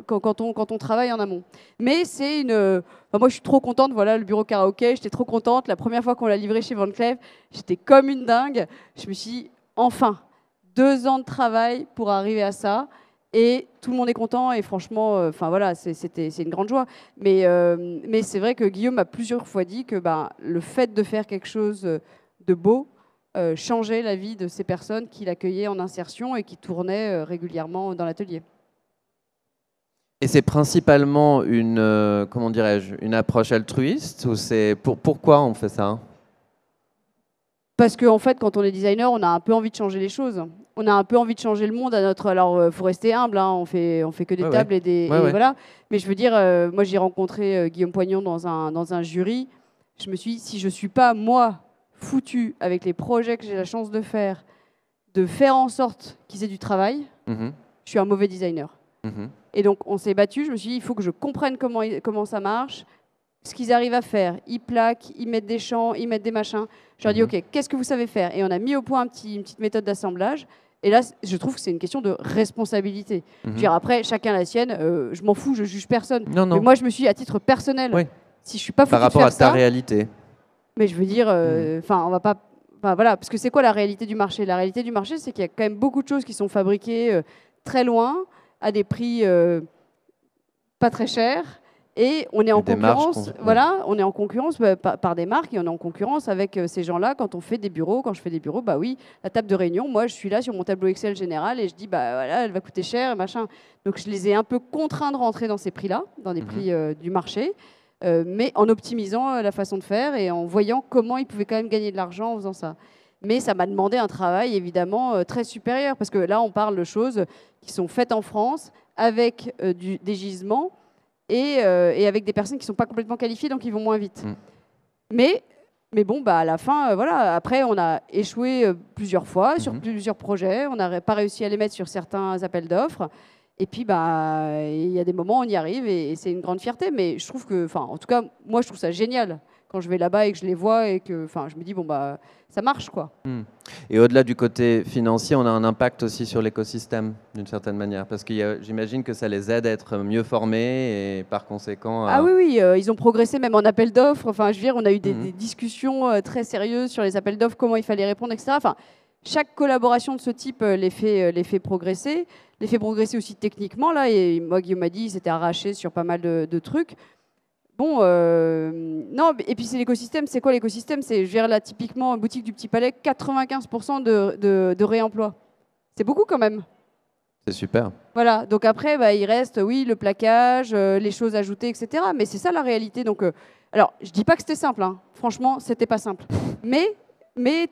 quand on travaille en amont. Mais c'est moi, je suis trop contente. Voilà, le bureau karaoké, j'étais trop contente. La première fois qu'on l'a livré chez Van Cleef, j'étais comme une dingue. Je me suis dit, enfin, 2 ans de travail pour arriver à ça. Et tout le monde est content. Et franchement, voilà, c'est une grande joie. Mais c'est vrai que Guillaume a plusieurs fois dit que le fait de faire quelque chose de beau, changer la vie de ces personnes qu'il accueillait en insertion et qui tournaient régulièrement dans l'atelier. Et c'est principalement une approche altruiste ou c'est pourquoi on fait ça? Parce qu'en fait, quand on est designer, on a un peu envie de changer les choses. On a un peu envie de changer le monde à notre. Alors, faut rester humble. Hein, on fait que des tables et des voilà. Mais je veux dire, moi, j'ai rencontré Guillaume Poignon dans un jury. Je me suis dit, si je suis pas moi foutu avec les projets que j'ai la chance de faire en sorte qu'ils aient du travail, je suis un mauvais designer. Et donc, on s'est battu. Je me suis dit, il faut que je comprenne comment ça marche, ce qu'ils arrivent à faire. Ils plaquent, ils mettent des champs, ils mettent des machins. Je leur ai dit, OK, qu'est-ce que vous savez faire? Et on a mis au point une petite méthode d'assemblage. Et là, je trouve que c'est une question de responsabilité. Je veux dire, après, chacun la sienne. Je m'en fous, je juge personne. Non. Mais moi, je me suis dit, à titre personnel, si je suis pas foutu par rapport de à faire ta ça, réalité. Mais je veux dire, on va pas. Voilà, parce que c'est quoi la réalité du marché? La réalité du marché, c'est qu'il y a quand même beaucoup de choses qui sont fabriquées très loin, à des prix pas très chers, et on est en concurrence. Voilà, on est en concurrence par des marques, et on est en concurrence avec ces gens-là. Quand on fait des bureaux, quand je fais des bureaux, oui, la table de réunion, moi, je suis là sur mon tableau Excel général et je dis, voilà, elle va coûter cher, machin. Donc, je les ai un peu contraints de rentrer dans ces prix-là, dans des prix du marché. Mais en optimisant la façon de faire et en voyant comment ils pouvaient quand même gagner de l'argent en faisant ça. Mais ça m'a demandé un travail évidemment très supérieur, parce que là, on parle de choses qui sont faites en France avec des gisements et avec des personnes qui ne sont pas complètement qualifiées, donc ils vont moins vite. Mais bon, à la fin, voilà. Après, on a échoué plusieurs fois sur plusieurs projets. On n'a pas réussi à les mettre sur certains appels d'offres. Et puis, il y a des moments où on y arrive et c'est une grande fierté. Mais je trouve que, en tout cas, moi, je trouve ça génial quand je vais là-bas et que je les vois et que, je me dis, ça marche, quoi. Et au-delà du côté financier, on a un impact aussi sur l'écosystème, d'une certaine manière. Parce que j'imagine que ça les aide à être mieux formés et par conséquent... Ah oui, ils ont progressé même en appel d'offres. Enfin, je veux dire, on a eu des discussions très sérieuses sur les appels d'offres, comment il fallait répondre, etc. Enfin, chaque collaboration de ce type les fait progresser aussi techniquement. Là, et moi, Guillaume m'a dit, il s'était arraché sur pas mal de trucs. Bon, non, et puis c'est l'écosystème. C'est quoi l'écosystème? C'est, je veux dire, là, typiquement, boutique du Petit Palais, 95% de réemploi. C'est beaucoup quand même. C'est super. Voilà, donc après, bah, il reste, oui, le plaquage, les choses ajoutées, etc. Mais c'est ça la réalité. Donc, alors, je dis pas que c'était simple, hein. Franchement, c'était pas simple. Mais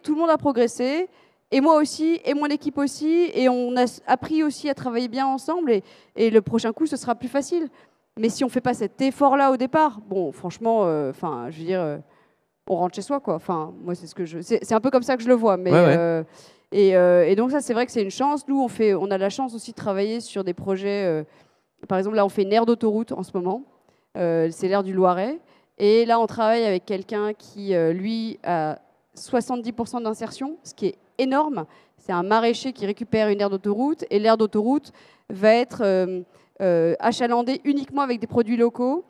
tout le monde a progressé, et moi aussi, et mon équipe aussi, et on a appris aussi à travailler bien ensemble, et le prochain coup, ce sera plus facile. Mais si on fait pas cet effort-là au départ, bon, franchement, enfin, je veux dire, on rentre chez soi, quoi. Enfin, moi, c'est un peu comme ça que je le vois. Mais Ouais. et donc ça, c'est vrai que c'est une chance. Nous, on a la chance aussi de travailler sur des projets. Par exemple, là, on fait une aire d'autoroute en ce moment. C'est l'aire du Loiret. Et là, on travaille avec quelqu'un qui, lui, a 70% d'insertion, ce qui est énorme. C'est un maraîcher qui récupère une aire d'autoroute. Et l'aire d'autoroute va être achalandée uniquement avec des produits locaux.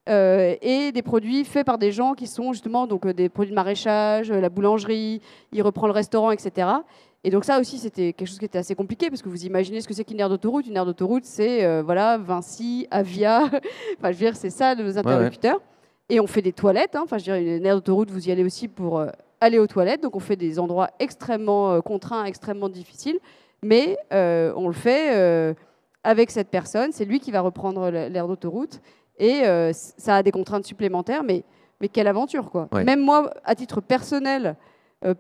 Et des produits faits par des gens qui sont justement donc, des produits de maraîchage, la boulangerie, il reprend le restaurant, etc. Et donc ça aussi, c'était quelque chose qui était assez compliqué, parce que vous imaginez ce que c'est qu'une aire d'autoroute. Une aire d'autoroute, c'est voilà, Vinci, Avia, enfin, je veux dire, c'est ça nos interlocuteurs. Et on fait des toilettes, hein. Enfin, je veux dire, une aire d'autoroute, vous y allez aussi pour aller aux toilettes, donc on fait des endroits extrêmement contraints, extrêmement difficiles, mais on le fait avec cette personne, c'est lui qui va reprendre l'aire d'autoroute. Et ça a des contraintes supplémentaires, mais quelle aventure, quoi. Ouais. Même moi, à titre personnel,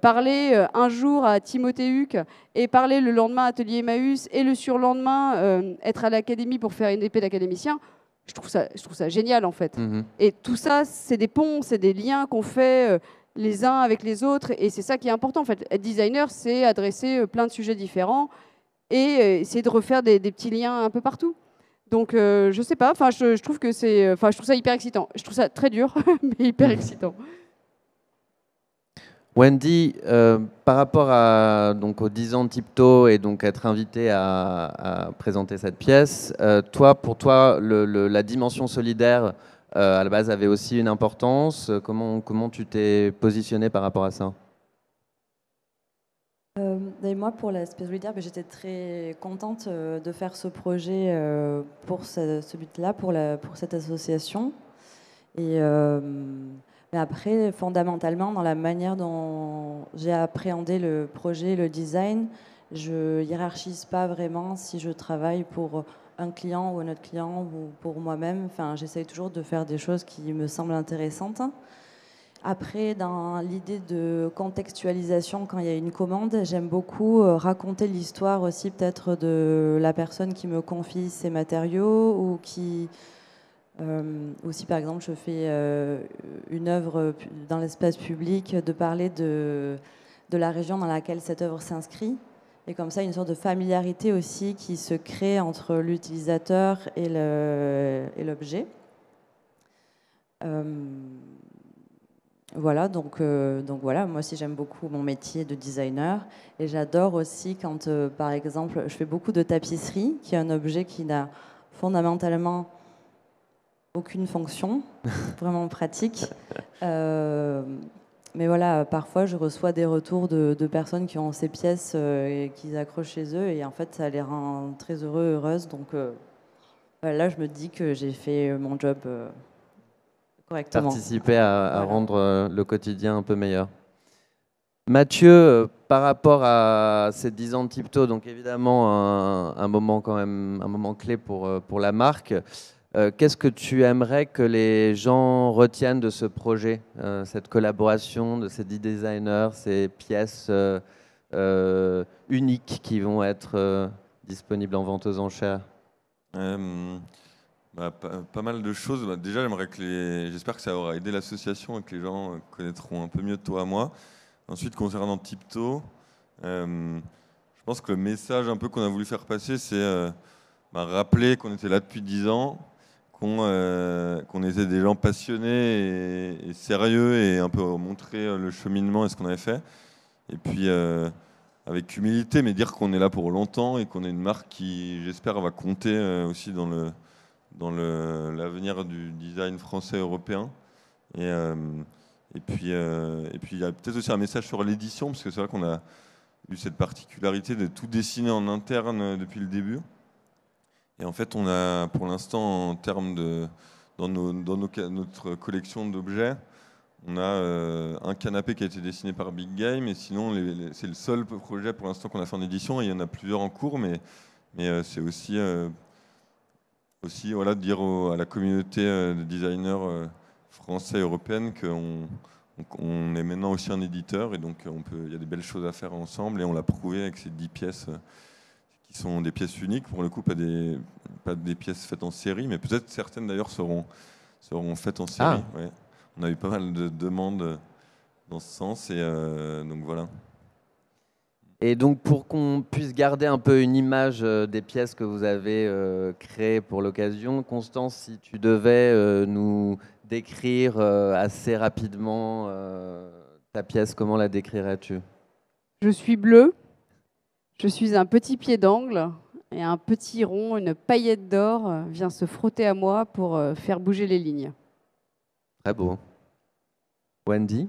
parler un jour à Timothée Huc et parler le lendemain à Atelier Emmaüs et le surlendemain être à l'académie pour faire une épée d'académicien, je trouve ça génial, en fait. Et tout ça, c'est des ponts, c'est des liens qu'on fait les uns avec les autres, et c'est ça qui est important, en fait. Être designer, c'est adresser plein de sujets différents et essayer de refaire des petits liens un peu partout. Donc, je sais pas. Enfin, je trouve que je trouve ça hyper excitant. Je trouve ça très dur, mais hyper excitant. Wendy, par rapport aux 10 ans de Tipto et donc être invité à présenter cette pièce, pour toi, la dimension solidaire à la base avait aussi une importance. Comment tu t'es positionné par rapport à ça? Et moi, pour l'aspect solidaire, j'étais très contente de faire ce projet pour ce but-là, pour cette association. Et mais après, fondamentalement, dans la manière dont j'ai appréhendé le projet, le design, je hiérarchise pas vraiment si je travaille pour un client ou un autre client ou pour moi-même. Enfin, j'essaye toujours de faire des choses qui me semblent intéressantes. Après, dans l'idée de contextualisation, quand il y a une commande, j'aime beaucoup raconter l'histoire aussi peut-être de la personne qui me confie ses matériaux ou qui... aussi, par exemple, je fais une œuvre dans l'espace public, de parler de la région dans laquelle cette œuvre s'inscrit. Et comme ça, une sorte de familiarité aussi qui se crée entre l'utilisateur et l'objet. Voilà, donc voilà, moi aussi j'aime beaucoup mon métier de designer et j'adore aussi quand, par exemple, je fais beaucoup de tapisserie, qui est un objet qui n'a fondamentalement aucune fonction, vraiment pratique. Mais voilà, parfois je reçois des retours de personnes qui ont ces pièces et qui accrochent chez eux et en fait ça les rend très heureux, heureuses. Donc là, je me dis que j'ai fait mon job correctement. Participer à rendre le quotidien un peu meilleur. Mathieu, par rapport à ces 10 ans de Tipto, donc évidemment un moment quand même, un moment clé pour la marque. Qu'est-ce que tu aimerais que les gens retiennent de ce projet, cette collaboration de ces 10 designers, ces pièces uniques qui vont être disponibles en vente aux enchères? Pas mal de choses. Déjà, j'espère que ça aura aidé l'association et que les gens connaîtront un peu mieux de toi à moi. Ensuite, concernant Tipto, je pense que le message un peu qu'on a voulu faire passer, c'est rappeler qu'on était là depuis 10 ans, qu'on était des gens passionnés et sérieux et un peu montrer le cheminement et ce qu'on avait fait. Et puis, avec humilité, mais dire qu'on est là pour longtemps et qu'on est une marque qui, j'espère, va compter aussi dans l'avenir du design français européen. Et puis il y a peut-être aussi un message sur l'édition, parce que c'est vrai qu'on a eu cette particularité de tout dessiner en interne depuis le début. Et en fait, on a pour l'instant, en termes de notre collection d'objets, on a un canapé qui a été dessiné par Big Game, et sinon, c'est le seul projet pour l'instant qu'on a fait en édition. Et il y en a plusieurs en cours, mais c'est aussi voilà, dire à la communauté de designers français et européenne qu'on est maintenant aussi un éditeur, et donc il y a des belles choses à faire ensemble, et on l'a prouvé avec ces 10 pièces qui sont des pièces uniques, pour le coup, pas des pièces faites en série, mais peut-être certaines d'ailleurs seront faites en série. Ah. Ouais. On a eu pas mal de demandes dans ce sens, et donc voilà. Et donc, pour qu'on puisse garder un peu une image des pièces que vous avez créées pour l'occasion, Constance, si tu devais nous décrire assez rapidement ta pièce, comment la décrirais-tu? Je suis bleue, je suis un petit pied d'angle, et un petit rond, une paillette d'or vient se frotter à moi pour faire bouger les lignes. Très beau. Wendy?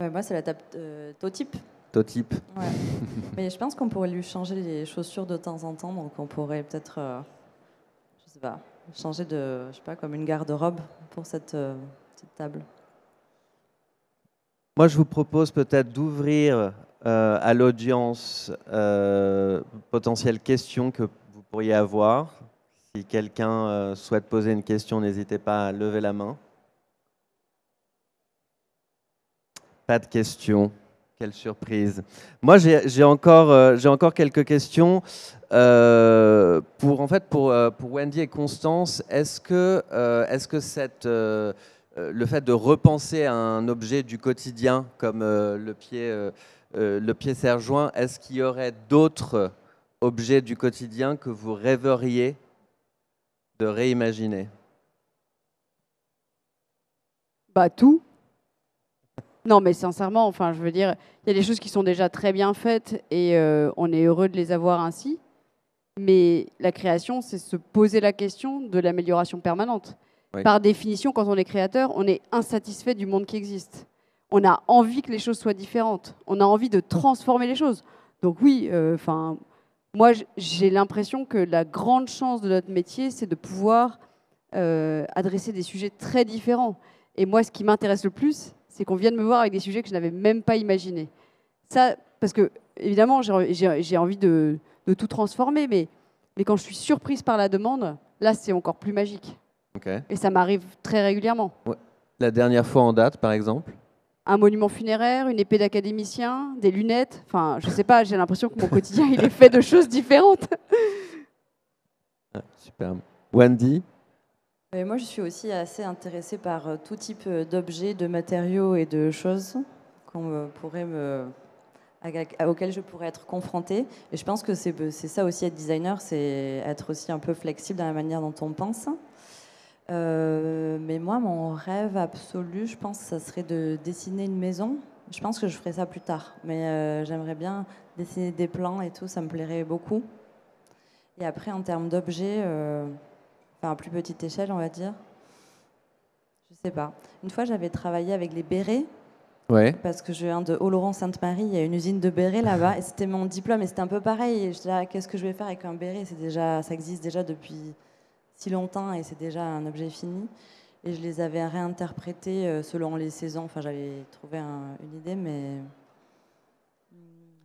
Moi, c'est la table Totype. Totype. Ouais. Mais je pense qu'on pourrait lui changer les chaussures de temps en temps, donc on pourrait peut-être, je sais pas, changer de, je sais pas, comme une garde-robe pour cette petite table. Moi, je vous propose peut-être d'ouvrir à l'audience potentielles questions que vous pourriez avoir. Si quelqu'un souhaite poser une question, n'hésitez pas à lever la main. Pas de questions. Quelle surprise. Moi, j'ai encore quelques questions. Pour Wendy et Constance, est-ce que le fait de repenser à un objet du quotidien comme le pied serre-joint, est-ce qu'il y aurait d'autres objets du quotidien que vous rêveriez de réimaginer? Bah tout. Non, mais sincèrement, enfin, je veux dire, il y a des choses qui sont déjà très bien faites et on est heureux de les avoir ainsi. Mais la création, c'est se poser la question de l'amélioration permanente. Oui. Par définition, quand on est créateur, on est insatisfait du monde qui existe. On a envie que les choses soient différentes. On a envie de transformer les choses. Donc oui, moi, j'ai l'impression que la grande chance de notre métier, c'est de pouvoir adresser des sujets très différents. Et moi, ce qui m'intéresse le plus, c'est qu'on vienne me voir avec des sujets que je n'avais même pas imaginés. Ça, parce que, évidemment, j'ai envie de tout transformer, mais quand je suis surprise par la demande, là, c'est encore plus magique. Okay. Et ça m'arrive très régulièrement. Ouais. La dernière fois en date, par exemple? Un monument funéraire, une épée d'académicien, des lunettes. Enfin, je sais pas, j'ai l'impression que mon quotidien, il est fait de choses différentes. Ah, superbe. Wendy? Moi, je suis aussi assez intéressée par tout type d'objets, de matériaux et de choses auxquelles je pourrais être confrontée. Et je pense que c'est ça aussi être designer, c'est être aussi un peu flexible dans la manière dont on pense. Mais moi, mon rêve absolu, je pense, ça serait de dessiner une maison. Je pense que je ferai ça plus tard. Mais j'aimerais bien dessiner des plans et tout, ça me plairait beaucoup. Et après, en termes d'objets... à plus petite échelle, on va dire. Je sais pas. Une fois, j'avais travaillé avec les bérets. Ouais. Parce que je viens de Oloron-Sainte-Marie, il y a une usine de bérets là-bas. Et c'était mon diplôme et c'était un peu pareil. Et je disais, ah, qu'est-ce que je vais faire avec un béret? Ça existe déjà depuis si longtemps et c'est déjà un objet fini. Et je les avais réinterprétés selon les saisons. Enfin, j'avais trouvé une idée, mais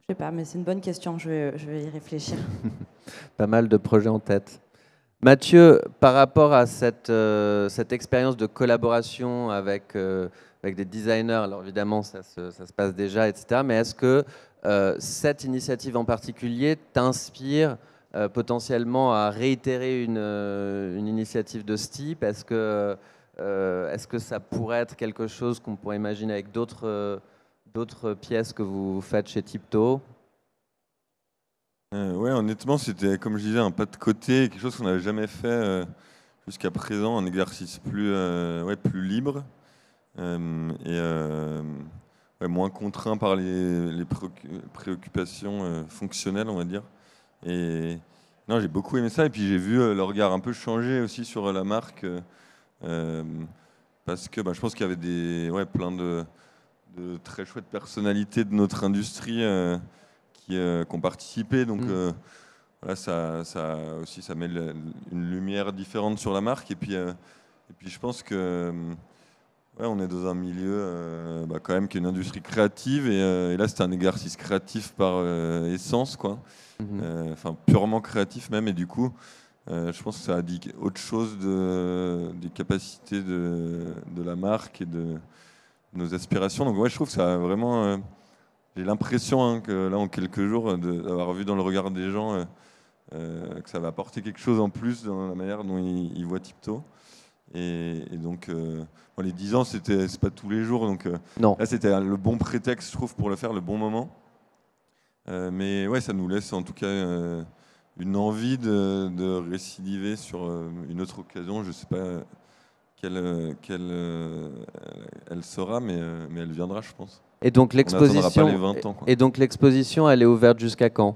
je sais pas. Mais c'est une bonne question. Je vais y réfléchir. Pas mal de projets en tête. Mathieu, par rapport à cette expérience de collaboration avec des designers, alors évidemment ça se passe déjà, etc., mais est-ce que cette initiative en particulier t'inspire potentiellement à réitérer une initiative de ce type? Est-ce que ça pourrait être quelque chose qu'on pourrait imaginer avec d'autres pièces que vous faites chez Tiptoe? Ouais, honnêtement, c'était, comme je disais, un pas de côté, quelque chose qu'on n'avait jamais fait jusqu'à présent, un exercice plus libre et moins contraint par les préoccupations fonctionnelles, on va dire. Et non, j'ai beaucoup aimé ça, et puis j'ai vu le regard un peu changer aussi sur la marque, parce que je pense qu'il y avait plein de très chouettes personnalités de notre industrie qui ont participé. Donc voilà, ça aussi, ça met une lumière différente sur la marque. Et puis je pense que ouais, on est dans un milieu quand même qui est une industrie créative. Et là, c'était un exercice créatif par essence, quoi. Enfin, purement créatif même. Et du coup, je pense que ça a dit autre chose des capacités de la marque et de nos aspirations. Donc ouais, je trouve que ça a vraiment... j'ai l'impression que là, en quelques jours, d'avoir vu dans le regard des gens que ça va apporter quelque chose en plus dans la manière dont ils voient Tipto. Et donc, bon, les 10 ans, c'est pas tous les jours. Donc Non. là, c'était le bon prétexte, je trouve, pour le faire, le bon moment. Mais ouais, ça nous laisse en tout cas une envie de récidiver sur une autre occasion. Je sais pas quelle elle sera, mais elle viendra, je pense. Et donc l'exposition, pas les 20 ans, quoi. Et donc l'exposition, elle est ouverte jusqu'à quand?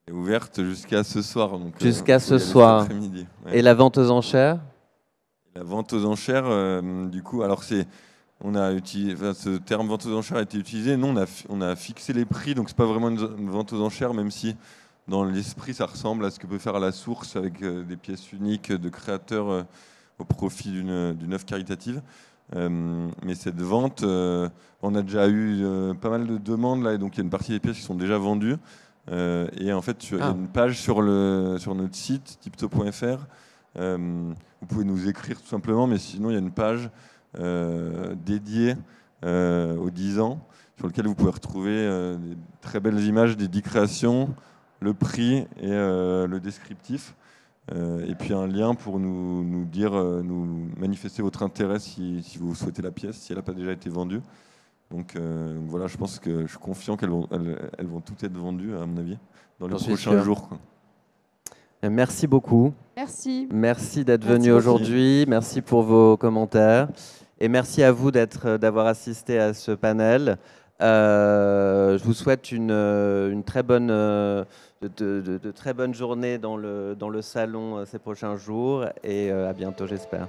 Elle est ouverte jusqu'à ce soir. Jusqu'à ce soir. Ouais. Et la vente aux enchères? La vente aux enchères, du coup, alors on a utilisé, ce terme vente aux enchères a été utilisé. Nous, on a fixé les prix, donc c'est pas vraiment une vente aux enchères, même si dans l'esprit, ça ressemble à ce que peut faire à la source avec des pièces uniques de créateurs au profit d'une œuvre caritative. Mais cette vente, on a déjà eu pas mal de demandes là, et donc il y a une partie des pièces qui sont déjà vendues. Et en fait, il y a une page sur notre site tipto.fr. Vous pouvez nous écrire tout simplement, mais sinon il y a une page dédiée aux 10 ans sur laquelle vous pouvez retrouver des très belles images des 10 créations, le prix et le descriptif. Et puis un lien pour nous dire, nous manifester votre intérêt si vous souhaitez la pièce, si elle n'a pas déjà été vendue. Donc voilà, je pense que je suis confiant qu'elles vont toutes être vendues, à mon avis, dans les prochains jours, quoi. Merci beaucoup. Merci. Merci d'être venu aujourd'hui. Merci pour vos commentaires. Et merci à vous d'avoir assisté à ce panel. Je vous souhaite une très bonne, de très bonnes journées dans le salon ces prochains jours. Et à bientôt, j'espère.